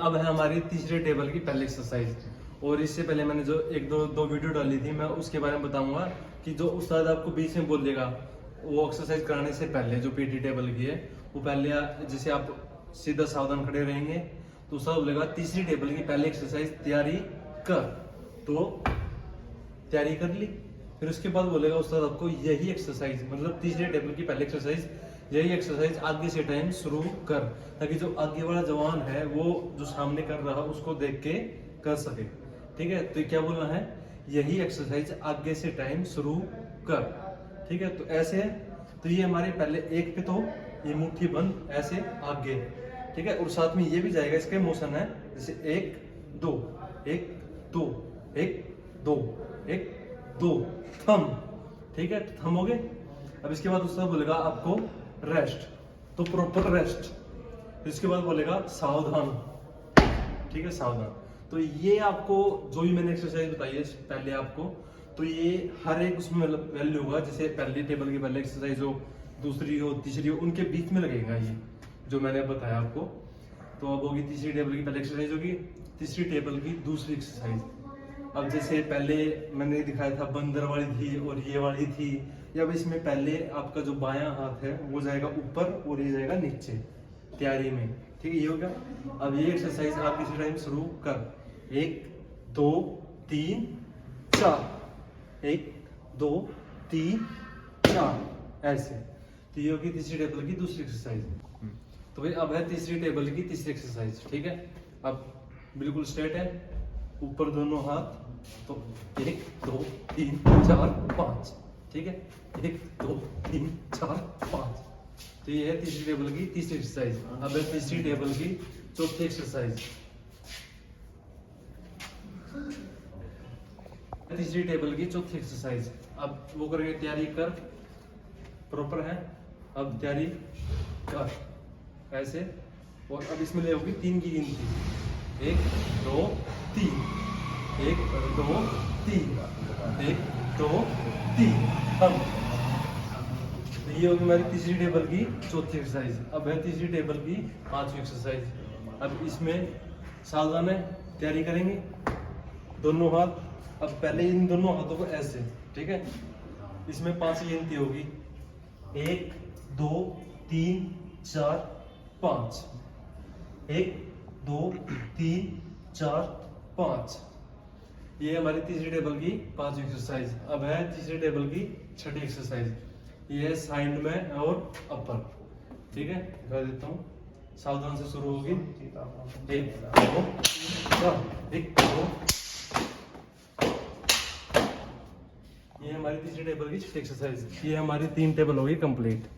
अब है हमारी तीसरे टेबल की पहली एक्सरसाइज। और इससे पहले मैंने जो एक दो वीडियो डाली थी, मैं उसके बारे में बताऊंगा कि जो उस्ताद आपको बीच में बोल देगा वो एक्सरसाइज कराने से पहले, जो पीटी टेबल की है, वो पहले जैसे आप सीधा सावधान खड़े रहेंगे तो उस्ताद बोलेगा तीसरी टेबल की पहली एक्सरसाइज तैयारी कर, तो तैयारी कर ली। फिर उसके बाद बोलेगा उस्ताद आपको यही एक्सरसाइज, मतलब तीसरे टेबल की पहली एक्सरसाइज, यही एक्सरसाइज आगे से टाइम शुरू कर, ताकि जो आगे वाला जवान है वो जो सामने कर रहा है उसको देख के कर सके। ठीक है, तो क्या बोलना है, यही एक्सरसाइज आगे से टाइम शुरू कर। ठीक है, तो ऐसे है। तो ये हमारे पहले एक पे, तो ये मुट्ठी बंद ऐसे आगे। ठीक है, और साथ में ये भी जाएगा, इसके मोशन है जैसे 1 2 1 2 1 2 1 2 थम। ठीक है, थम हो गए। अब इसके बाद उसका बोलेगा आपको रेस्ट, तो प्रॉपर रेस्ट। इसके बाद बोलेगा सावधान। ठीक है, सावधान। तो ये आपको जो भी मैंने एक्सरसाइज बताई है पहले आपको, तो ये हर एक उसमें वैल्यू होगा। जैसे पहली टेबल की पहले एक्सरसाइज हो, दूसरी हो, तीसरी हो, उनके बीच में लगेगा ये जो मैंने बताया आपको। तो अब होगी तीसरी टेबल की पहली एक्सरसाइज होगी, तीसरी टेबल की दूसरी एक्सरसाइज। अब जैसे पहले मैंने दिखाया था बंदर वाली थी और ये वाली थी, या अब इसमें पहले आपका जो बायां हाथ है वो जाएगा ऊपर और ये जाएगा नीचे तैयारी में। ठीक है, ये हो गया। अब ये एक्सरसाइज आप किसी टाइम शुरू कर, 1 2 3 4 1 2 3 4 ऐसे। तो ये होगी तीसरी टेबल की दूसरी एक्सरसाइज। तो भाई अब है तीसरी टेबल की तीसरी एक्सरसाइज। ठीक है, अब बिल्कुल स्ट्रेट है, ऊपर दोनों हाथ, तो 1 2 3 4 5। ठीक है, 1 2 3 4 5। तो ये है तीसरी टेबल की तीसरी एक्सरसाइज। अब है तीसरी टेबल की चौथी एक्सरसाइज। तीसरी टेबल की चौथी एक्सरसाइज, अब वो करेंगे तैयारी कर, प्रॉपर है। अब तैयारी कर ऐसे, और अब इसमें ले होगी 3 की गिनती, 1 2 3 1 2 3 1 2 3 हम। तो ये होगी हमारी तीसरी टेबल की चौथी एक्सरसाइज। अब है तीसरी टेबल की पांचवी एक्सरसाइज। अब इसमें सावधान है, तैयारी करेंगे, दोनों हाथ। अब पहले इन दोनों हाथों को ऐसे, ठीक है, इसमें 5 की गिनती होगी, 1 2 3 4 5 1 2 3 4 5। ये हमारी तीसरी टेबल की पांचवी एक्सरसाइज। अब है तीसरी टेबल की छठी एक्सरसाइज, ये है साइड में और अपर। ठीक है, कर देता हूँ, सावधान से शुरू होगी, 1 2 3 1 2। ये हमारी तीसरी टेबल की छठी एक्सरसाइज। ये हमारी 3 टेबल होगी कंप्लीट।